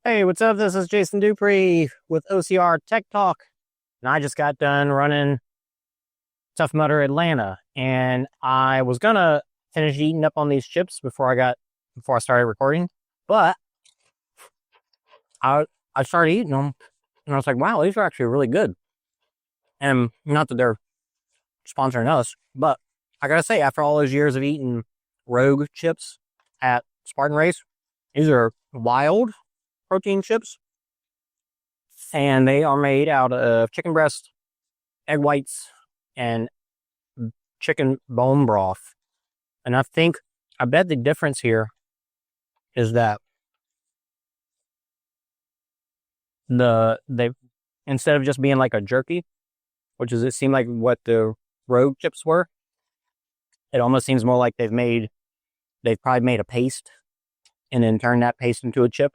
Hey, what's up? This is Jason Dupree with OCR Tech Talk, and I just got done running Tough Mudder Atlanta, and I was gonna finish eating up on these chips before I started recording, but I I started eating them, and I was like, wow, these are actually really good. And not that they're sponsoring us, but I gotta say, after all those years of eating Rogue chips at Spartan Race, these are wild protein chips, and they are made out of chicken breast, egg whites, and chicken bone broth. And I bet the difference here is that they instead of just being like a jerky, which is it seemed like what the Rogue chips were, it almost seems more like they've probably made a paste and then turned that paste into a chip.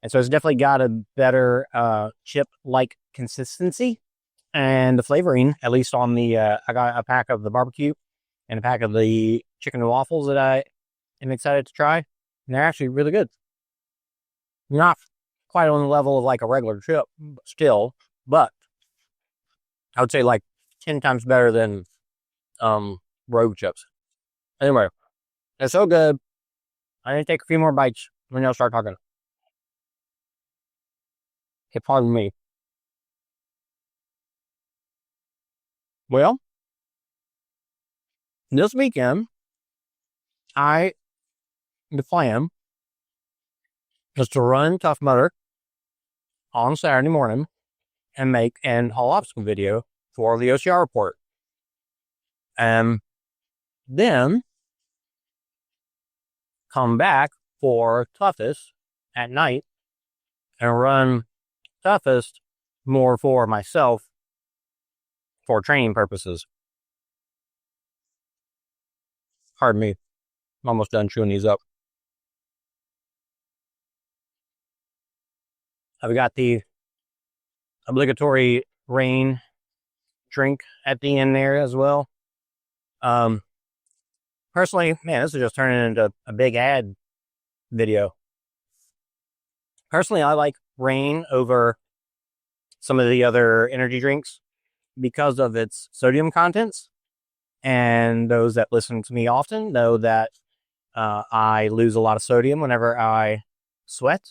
And so it's definitely got a better chip like consistency, and the flavoring, at least on the I got a pack of the barbecue and a pack of the chicken and waffles that I am excited to try. And they're actually really good. Not quite on the level of like a regular chip still, but I would say like 10 times better than Rogue chips. Anyway, they're so good. I need to take a few more bites when y'all start talking. Okay, pardon me. Well, this weekend, the plan is to run Tough Mudder on Saturday morning and make an all obstacle video for the OCR report. And then come back for toughest at night and run toughest more for myself for training purposes. Pardon me. I'm almost done chewing these up. I've got the obligatory rain drink at the end there as well. Personally, man, this is just turning into a big ad video. Personally, I like rain over some of the other energy drinks because of its sodium contents. And those that listen to me often know that I lose a lot of sodium whenever I sweat.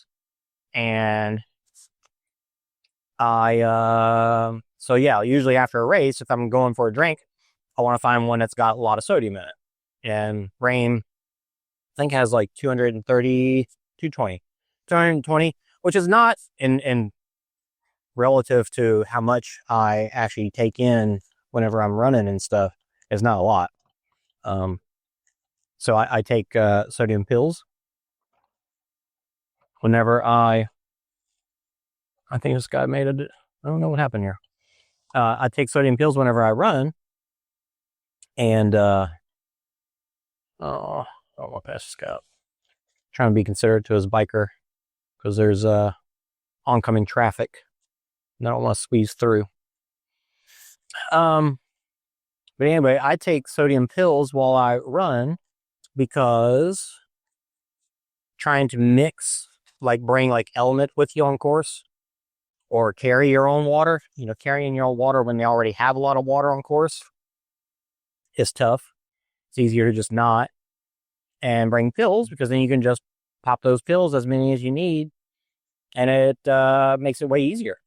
And so yeah, usually after a race, if I'm going for a drink, I want to find one that's got a lot of sodium in it. And Rain, I think, has like 230, 220, which is not in relative to how much I actually take in whenever I'm running and stuff, is not a lot. So I take sodium pills whenever I think this guy made it. I don't know what happened here. I take sodium pills whenever I run, and I don't want to pass this guy up. Trying to be considerate to his biker because there's oncoming traffic, and I don't want to squeeze through. But anyway, I take sodium pills while I run because trying to mix, like bring like element with you on course or carry your own water, carrying your own water when they already have a lot of water on course is tough. It's easier to just not and bring pills because then you can just pop those pills as many as you need, and it makes it way easier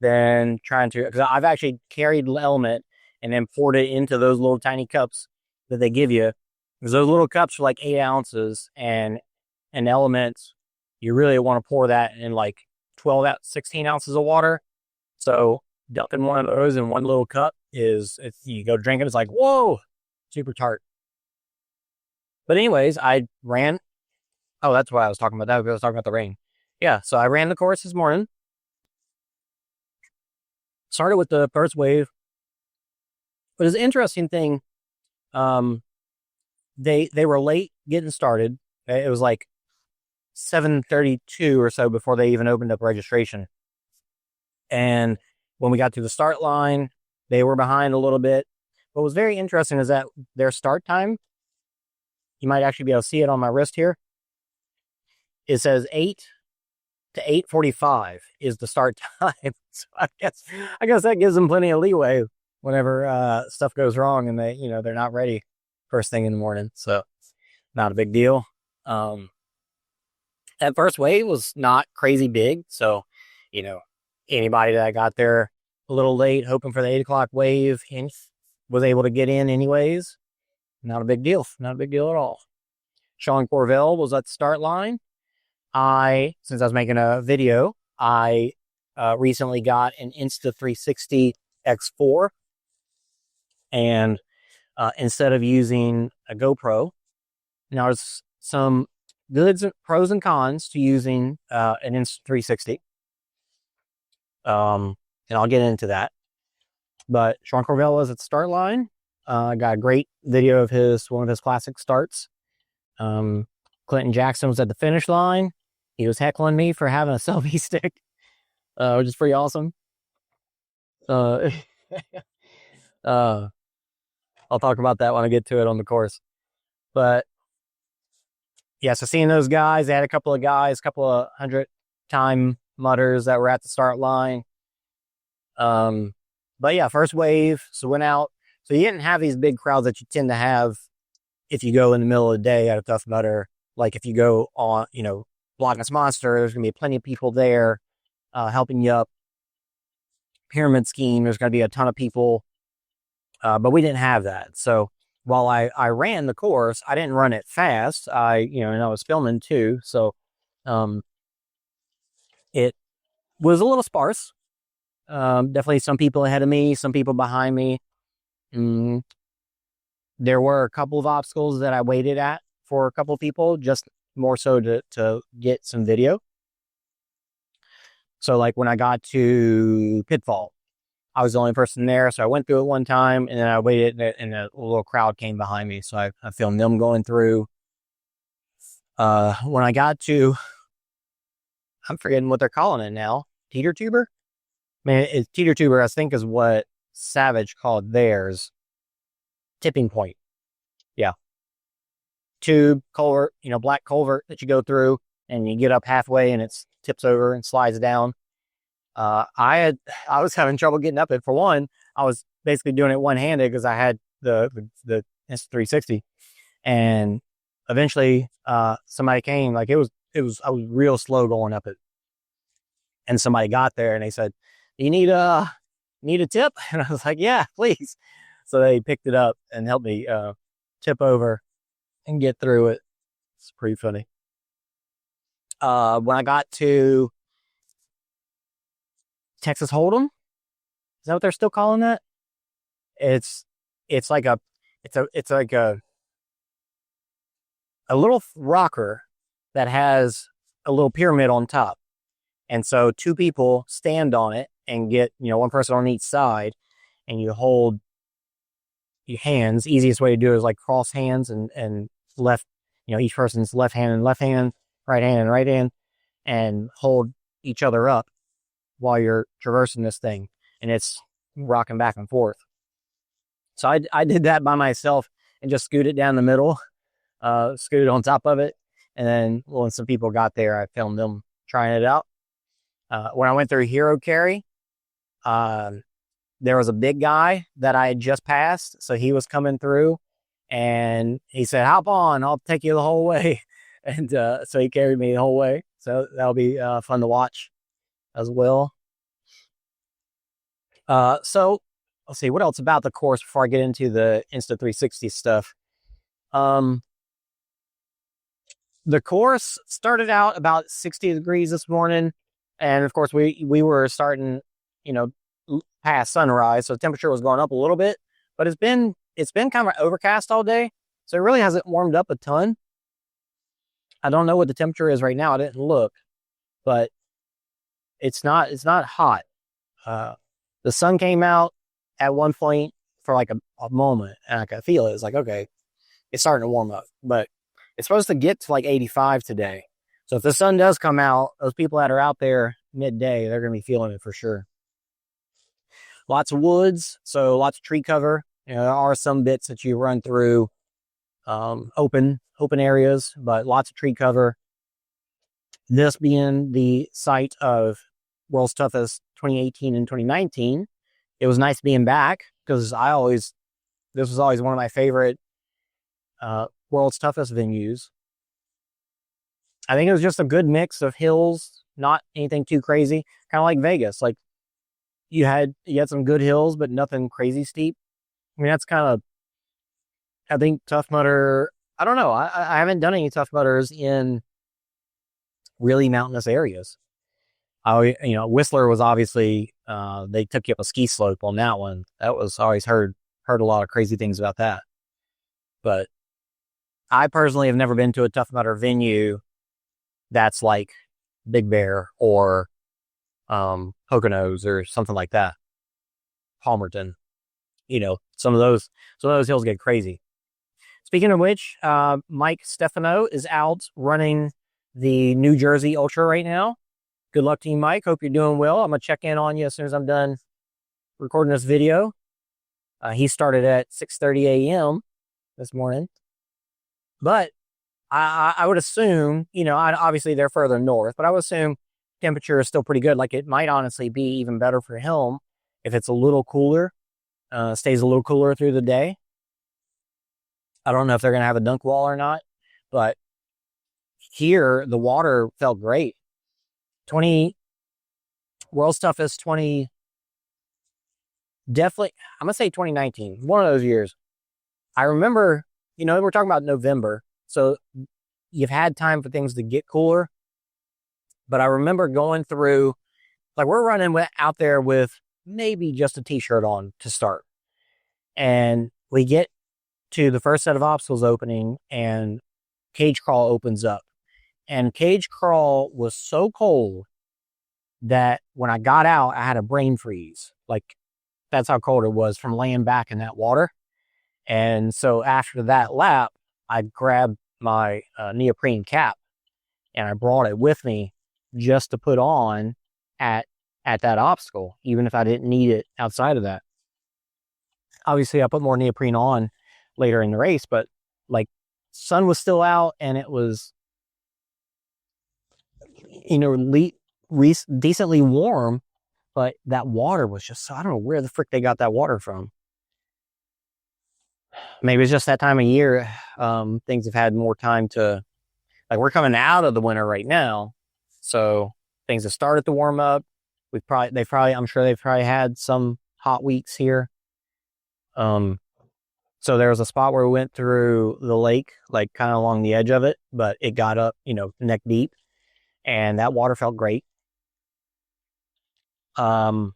than trying to, because I've actually carried element and then poured it into those little tiny cups that they give you, because those little cups are like 8 ounces, and an element, you really want to pour that in like 16 ounces of water. So dumping one of those in one little cup you go drink it, it's like, whoa, super tart. But anyways, I ran. Oh, that's why I was talking about that. I was talking about the rain. Yeah, so I ran the course this morning. Started with the first wave. But it's an interesting thing. They were late getting started. It was like 7:32 or so before they even opened up registration. And when we got to the start line, they were behind a little bit. What was very interesting is that their start time, you might actually be able to see it on my wrist here. It says 8 to 8:45 is the start time. So I guess that gives them plenty of leeway whenever stuff goes wrong and they're not ready first thing in the morning. So not a big deal. That first wave was not crazy big. So, anybody that got there a little late, hoping for the 8 o'clock wave, and was able to get in anyways. Not a big deal. Not a big deal at all. Sean Corvell was at the start line. Since I was making a video, I recently got an Insta360 X4. And instead of using a GoPro, now there's some pros and cons to using an Insta360. And I'll get into that. But Sean Corvell was at the start line. Got a great video of one of his classic starts. Clinton Jackson was at the finish line. He was heckling me for having a selfie stick, which is pretty awesome. I'll talk about that when I get to it on the course. But yeah, so seeing those guys, they had a couple of 100-time mutters that were at the start line. But yeah, first wave, so went out. So you didn't have these big crowds that you tend to have if you go in the middle of the day at a Tough Mudder. Like if you go on, Block Ness Monster, there's going to be plenty of people there helping you up. Pyramid Scheme, there's going to be a ton of people. But we didn't have that. So while I ran the course, I didn't run it fast. And I was filming too. So it was a little sparse. Definitely some people ahead of me, some people behind me. There were a couple of obstacles that I waited at for a couple of people, just more so to get some video. So like when I got to Pitfall, I was the only person there. So I went through it one time and then I waited and a little crowd came behind me. So I filmed them going through. When I got to, I'm forgetting what they're calling it now. Teeter Tuber? It's Teeter Tuber, I think, is what Savage called theirs. Tipping point. Yeah. Tube, culvert, black culvert that you go through and you get up halfway and it tips over and slides down. I was having trouble getting up it. For one, I was basically doing it one-handed because I had the Insta360, and eventually somebody came. Like I was real slow going up it, and somebody got there and they said, "You need a tip?" And I was like, "Yeah, please." So they picked it up and helped me tip over and get through it. It's pretty funny. When I got to Texas Hold'em, is that what they're still calling that? It's like a little rocker that has a little pyramid on top. And so two people stand on it and get, one person on each side, and you hold your hands. Easiest way to do it is like cross hands and left, each person's left hand and left hand, right hand and right hand, and hold each other up while you're traversing this thing, and it's rocking back and forth. So I did that by myself and just scooted down the middle, scooted on top of it, and then when some people got there, I filmed them trying it out. When I went through Hero Carry, there was a big guy that I had just passed, so he was coming through, and he said, "Hop on, I'll take you the whole way," and so he carried me the whole way. So that'll be fun to watch as well. So let's see what else about the course before I get into the Insta360 stuff. The course started out about 60 degrees this morning, and of course we were starting, past sunrise, so the temperature was going up a little bit, but it's been kind of overcast all day, so it really hasn't warmed up a ton. I don't know what the temperature is right now. I didn't look, but it's not hot. The sun came out at one point for like a moment, and I could feel it. It's like, okay, it's starting to warm up, but it's supposed to get to like 85 today. So if the sun does come out, those people that are out there midday, they're going to be feeling it for sure. Lots of woods, so lots of tree cover. There are some bits that you run through open areas, but lots of tree cover. this being the site of World's Toughest 2018 and 2019, it was nice being back because this was always one of my favorite World's Toughest venues. I think it was just a good mix of hills, not anything too crazy, kind of like Vegas. Like you had some good hills, but nothing crazy steep. I mean, that's kind of, I think Tough Mudder, I don't know. I haven't done any Tough Mudders in really mountainous areas. Whistler was obviously, they took you up a ski slope on that one. That was, always heard a lot of crazy things about that. But I personally have never been to a Tough Mudder venue that's like Big Bear or Poconos or something like that. Palmerton. Some of those hills get crazy. Speaking of which, Mike Stefano is out running the New Jersey Ultra right now. Good luck to you, Mike. Hope you're doing well. I'm going to check in on you as soon as I'm done recording this video. He started at 6:30 a.m. this morning. But I would assume, obviously they're further north, but I would assume temperature is still pretty good. Like it might honestly be even better for him if it's a little cooler, stays a little cooler through the day. I don't know if they're going to have a dunk wall or not, but here the water felt great. World's Toughest 20, definitely, I'm going to say 2019, one of those years. I remember, we're talking about November, so you've had time for things to get cooler. But I remember going through, like we're running out there with maybe just a t-shirt on to start. And we get to the first set of obstacles opening and cage crawl opens up. And cage crawl was so cold that when I got out, I had a brain freeze. Like that's how cold it was from laying back in that water. And so after that lap, I grabbed my neoprene cap and I brought it with me just to put on at that obstacle, even if I didn't need it outside of that. Obviously, I put more neoprene on later in the race, but like sun was still out and it was, decently warm, but that water was just, so I don't know where the frick they got that water from. Maybe it's just that time of year. Things have had more time to, like we're coming out of the winter right now. So things have started to warm up. I'm sure they've probably had some hot weeks here. So there was a spot where we went through the lake, like kind of along the edge of it, but it got up, neck deep, and that water felt great. The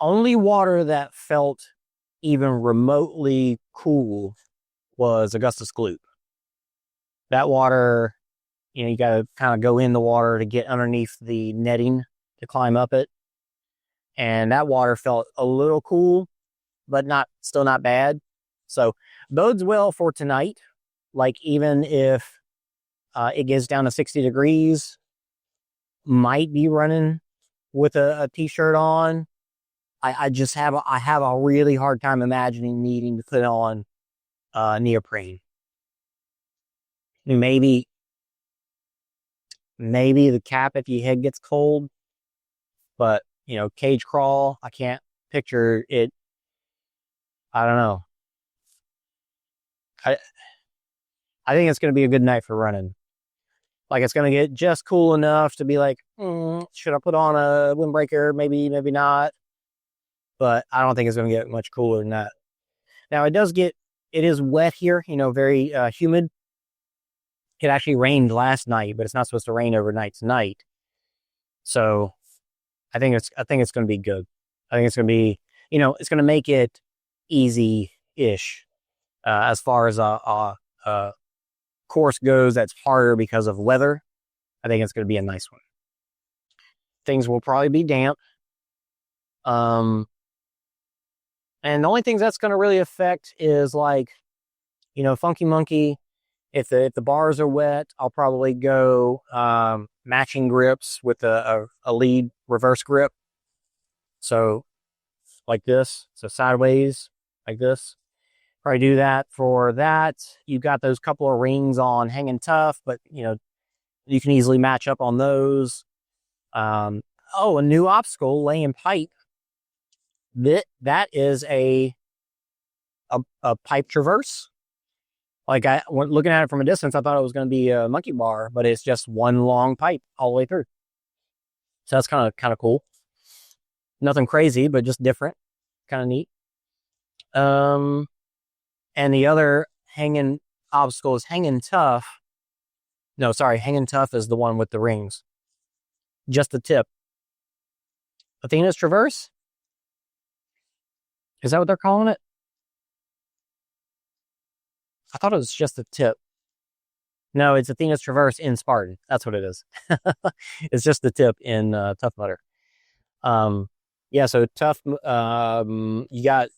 only water that felt even remotely cool was Augustus Gloop. That water, you got to kind of go in the water to get underneath the netting to climb up it. And that water felt a little cool, but still not bad. So bodes well for tonight. Like even if it gets down to 60 degrees, might be running with a t-shirt on. I have a really hard time imagining needing to put on neoprene. Maybe the cap if your head gets cold, but cage crawl, I can't picture it. I don't know. I think it's going to be a good night for running. Like it's going to get just cool enough to be like, should I put on a windbreaker? Maybe not. But I don't think it's going to get much cooler than that. Now it is wet here, very humid. It actually rained last night, but it's not supposed to rain overnight tonight. So I think it's going to be good. I think it's going to be, it's going to make it easy-ish as far as a course goes. That's harder because of weather. I think it's going to be a nice one. Things will probably be damp. And the only things that's going to really affect is like, Funky Monkey. If the bars are wet, I'll probably go matching grips with a lead reverse grip. So like this, so sideways like this. Probably do that for that. You've got those couple of rings on Hanging Tough, but you can easily match up on those. Oh, a new obstacle, laying pipe. That is a pipe traverse. Like looking at it from a distance, I thought it was going to be a monkey bar, but it's just one long pipe all the way through. So that's kind of cool. Nothing crazy, but just different. Kind of neat. And the other hanging obstacle is Hanging Tough. No, sorry, Hanging Tough is the one with the rings. Just the tip. Athena's Traverse? Is that what they're calling it? I thought it was just the tip. No, it's Athena's Traverse in Spartan. That's what it is. It's just the tip in Tough Mudder. Yeah, so Tough, you got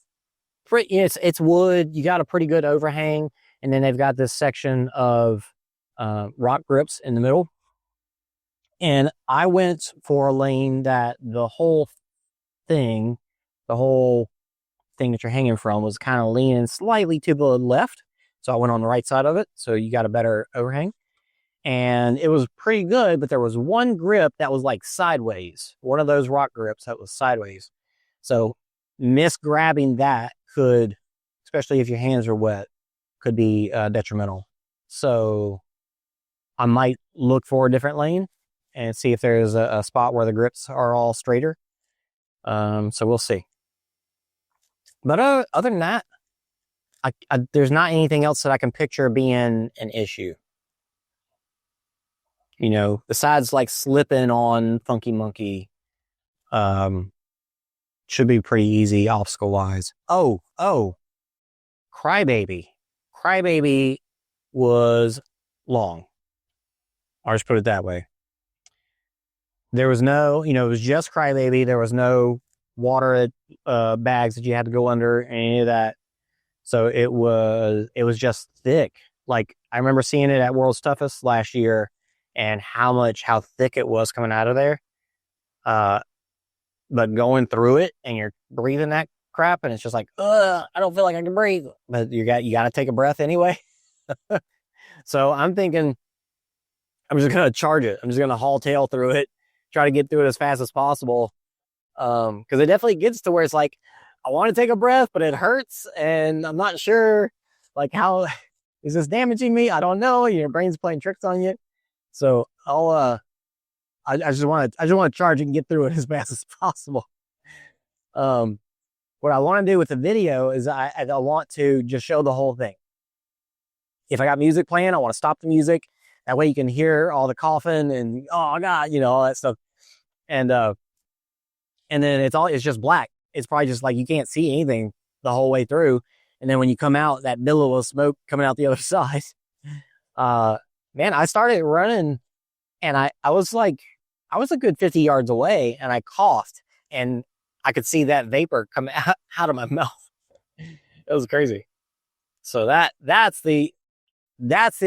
it's wood. You got a pretty good overhang, and then they've got this section of rock grips in the middle. And I went for a lane that the whole thing that you're hanging from was kind of leaning slightly to the left. So I went on the right side of it. So you got a better overhang. And it was pretty good, but there was one grip that was like sideways. One of those rock grips that was sideways. So misgrabbing that could, especially if your hands are wet, could be detrimental. So I might look for a different lane and see if there's a spot where the grips are all straighter. So we'll see. But other than that, there's not anything else that I can picture being an issue. You know, besides like slipping on Funky Monkey, should be pretty easy obstacle-wise. Oh, Crybaby. Crybaby was long. I'll just put it that way. There was no, it was just Crybaby. There was no water bags that you had to go under, any of that. So it was just thick. Like, I remember seeing it at World's Toughest last year and how thick it was coming out of there. But going through it and you're breathing that crap and it's just like, I don't feel like I can breathe. But you got to take a breath anyway. So I'm thinking I'm just going to charge it. I'm just going to haul tail through it, try to get through it as fast as possible. Because it definitely gets to where it's like, I want to take a breath, but it hurts. And I'm not sure, like, how is this damaging me? I don't know. Your brain's playing tricks on you. So I just want to charge it and get through it as fast as possible. What I want to do with the video is I want to just show the whole thing. If I got music playing, I want to stop the music. That way you can hear all the coughing and, oh God, all that stuff. And then it's just black. It's probably just like, you can't see anything the whole way through. And then when you come out, that billow of smoke coming out the other side. Man, I started running and I was a good 50 yards away and I coughed and I could see that vapor come out of my mouth. It was crazy. So that's the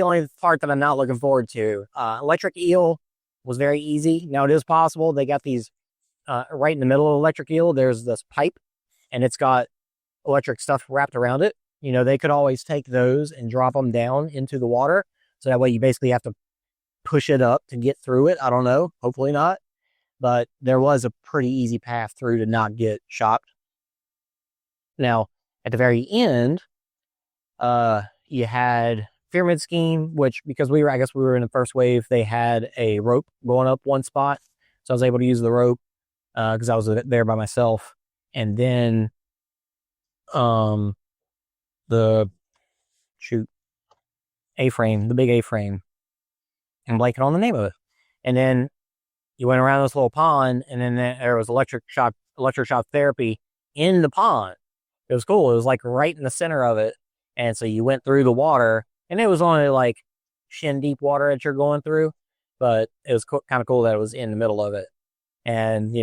only part that I'm not looking forward to. Electric eel was very easy. Now it is possible. They got these right in the middle of electric eel. There's this pipe and it's got electric stuff wrapped around it. They could always take those and drop them down into the water. So that way you basically have to push it up to get through it. I don't know. Hopefully not. But there was a pretty easy path through to not get shocked. Now, at the very end, you had Pyramid Scheme, which, because we were in the first wave, they had a rope going up one spot. So I was able to use the rope because I was there by myself. And then the A-frame, the big A-frame. I'm blanking on the name of it. And then you went around this little pond, and then there was electric shock therapy in the pond. It was cool. It was like right in the center of it. And so you went through the water, and it was only like shin deep water that you're going through, but it was kind of cool that it was in the middle of it. And,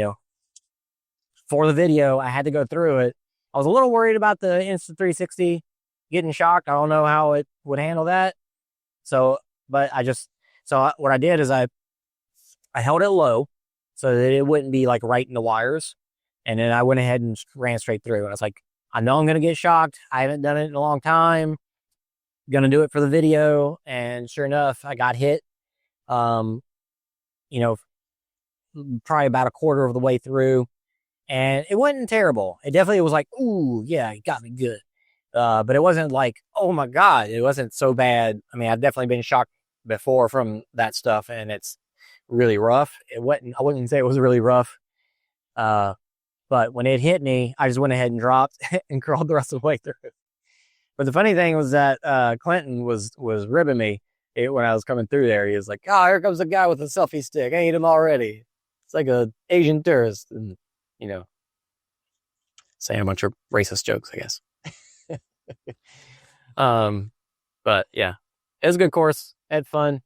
for the video, I had to go through it. I was a little worried about the Insta360 getting shocked. I don't know how it would handle that. So what I did is I held it low so that it wouldn't be like right in the wires. And then I went ahead and ran straight through. And I was like, I know I'm going to get shocked. I haven't done it in a long time. Going to do it for the video. And sure enough, I got hit. you know, probably about a quarter of the way through, and it wasn't terrible. It definitely was like, ooh, yeah, it got me good. But it wasn't like, oh my God, it wasn't so bad. I mean, I've definitely been shocked before from that stuff, and it's really rough. I wouldn't say it was really rough. But when it hit me, I just went ahead and dropped and crawled the rest of the way through. But the funny thing was that Clinton was ribbing me when I was coming through there. He was like, "Oh, here comes a guy with a selfie stick. I ate him already. It's like a Asian tourist," and saying a bunch of racist jokes, I guess. But yeah, it was a good course. Had fun.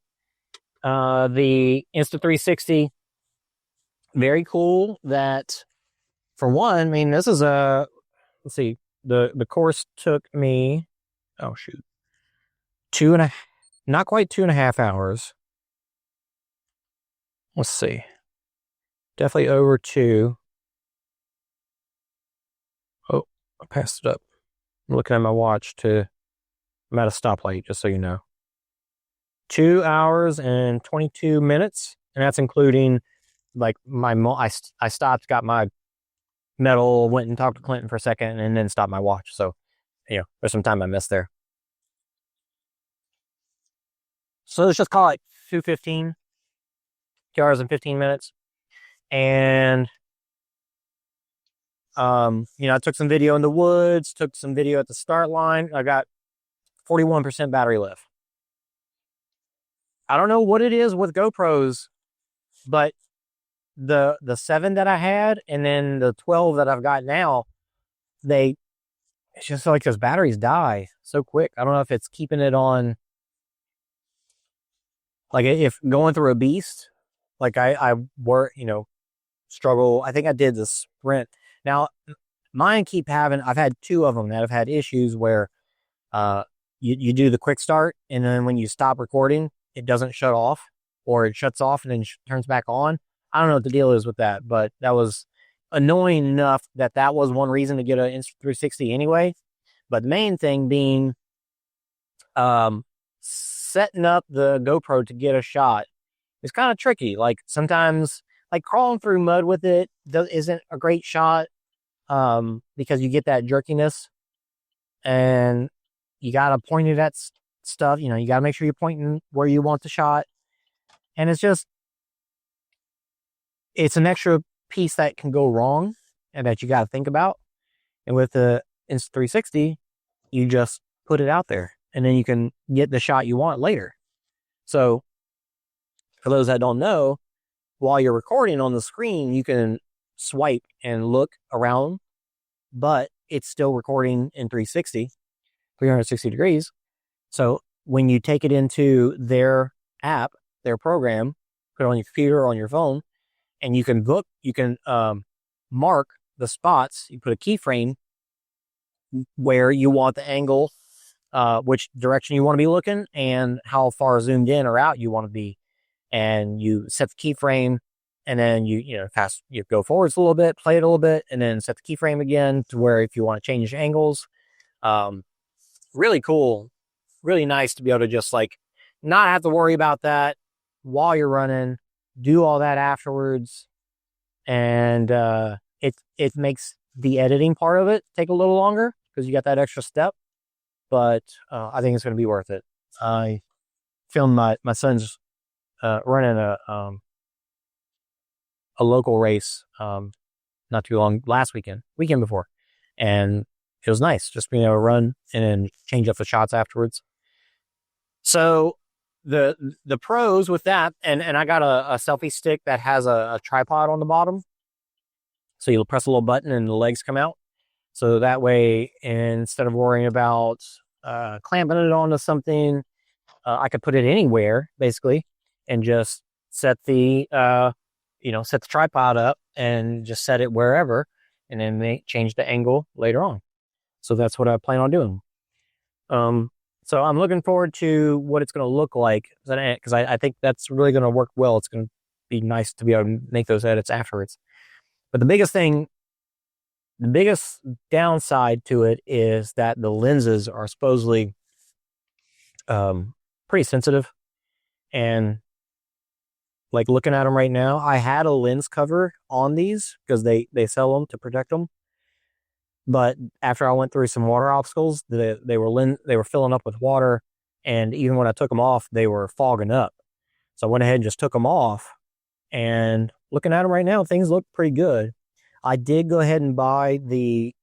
The Insta360, very cool. That for one, I mean, this is let's see, the course took me, oh shoot, not quite 2.5 hours. Let's see, definitely over 2. Oh, I passed it up. I'm looking at my watch I'm at a stoplight, just so you know. 2 hours and 22 minutes, and that's including like I stopped, got my medal, went and talked to Clinton for a second, and then stopped my watch. So, there's some time I missed there. So let's just call it 2:15, 2 hours and 15 minutes. And, I took some video in the woods, took some video at the start line. I got 41% battery life. I don't know what it is with GoPros, but the 7 that I had and then the 12 that I've got now, it's just like those batteries die so quick. I don't know if it's keeping it on, like if going through a beast, like I work, struggle. I think I did the sprint. Now mine I've had 2 of them that have had issues where you do the quick start, and then when you stop recording, it doesn't shut off, or it shuts off and then turns back on. I don't know what the deal is with that, but that was annoying enough that was one reason to get an Insta360 anyway. But the main thing being setting up the GoPro to get a shot is kind of tricky. Like sometimes, like crawling through mud with it isn't a great shot because you get that jerkiness, and you got to point it at stuff. You got to make sure you're pointing where you want the shot. And it's an extra piece that can go wrong and that you got to think about. And with the Insta360, you just put it out there and then you can get the shot you want later. So for those that don't know, while you're recording on the screen, you can swipe and look around, but it's still recording in 360 degrees. So when you take it into their app, their program, put it on your computer or on your phone, and you can mark the spots. You put a keyframe where you want the angle, which direction you want to be looking, and how far zoomed in or out you want to be. And you set the keyframe, and then you go forwards a little bit, play it a little bit, and then set the keyframe again to where if you want to change angles. Really cool, really nice to be able to just like not have to worry about that while you're running, do all that afterwards. And it makes the editing part of it take a little longer because you got that extra step, but I think it's going to be worth it. I filmed my son's running a local race not too long, weekend before, and it was nice just being able to run and then change up the shots afterwards. So the pros with that, and I got a selfie stick that has a tripod on the bottom. So you'll press a little button and the legs come out. So that way, instead of worrying about clamping it onto something, I could put it anywhere basically and just set the tripod up and just set it wherever, and then change the angle later on. So that's what I plan on doing. So I'm looking forward to what it's going to look like, because I think that's really going to work well. It's going to be nice to be able to make those edits afterwards. But the biggest downside to it is that the lenses are supposedly pretty sensitive, and like looking at them right now, I had a lens cover on these because they sell them to protect them. But after I went through some water obstacles, they were filling up with water, and even when I took them off, they were fogging up. So I went ahead and just took them off. And looking at them right now, things look pretty good. I did go ahead and paid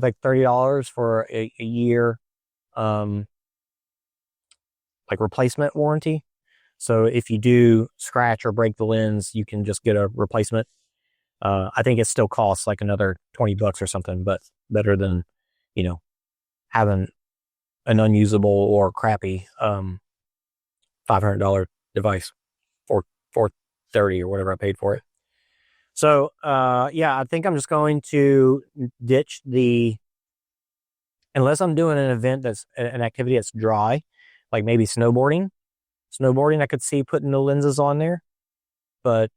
like $30 for a year, like replacement warranty. So if you do scratch or break the lens, you can just get a replacement. I think it still costs like another $20 or something, but better than, having an unusable or crappy $500 device for $430 or whatever I paid for it. So yeah, I think I'm just going to ditch unless I'm doing an event that's an activity that's dry, like maybe snowboarding. Snowboarding, I could see putting the lenses on there, but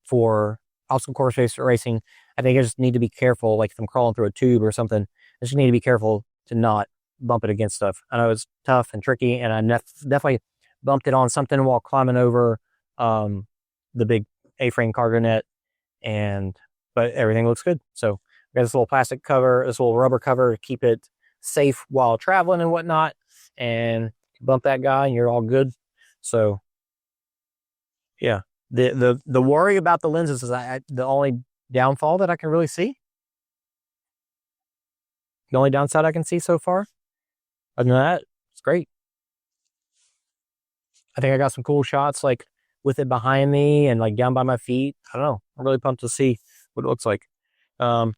for obstacle course racing, I think I just need to be careful. Like if I'm crawling through a tube or something, I just need to be careful to not bump it against stuff. I know it's tough and tricky, and I definitely bumped it on something while climbing over the big A-frame cargo net, but everything looks good. So I got this little plastic cover, this little rubber cover to keep it safe while traveling and whatnot, and bump that guy and you're all good. So yeah, the worry about the lenses is the only downfall that I can really see. The only downside I can see so far. Other than that, it's great. I think I got some cool shots like with it behind me and like down by my feet. I don't know. I'm really pumped to see what it looks like. I'm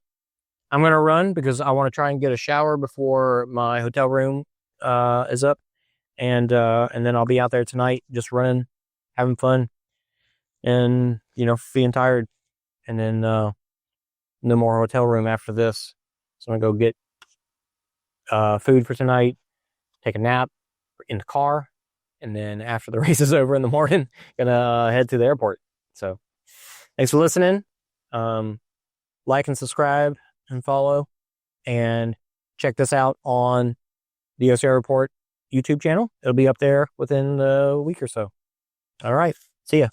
gonna run because I want to try and get a shower before my hotel room is up, and then I'll be out there tonight just running, having fun, and being tired, and then no more hotel room after this. So I'm gonna go get food for tonight, take a nap in the car, and then after the race is over in the morning, gonna head to the airport. So thanks for listening. Like and subscribe and follow, and check this out on the OCR Report YouTube channel. It'll be up there within a week or so. All right. See ya.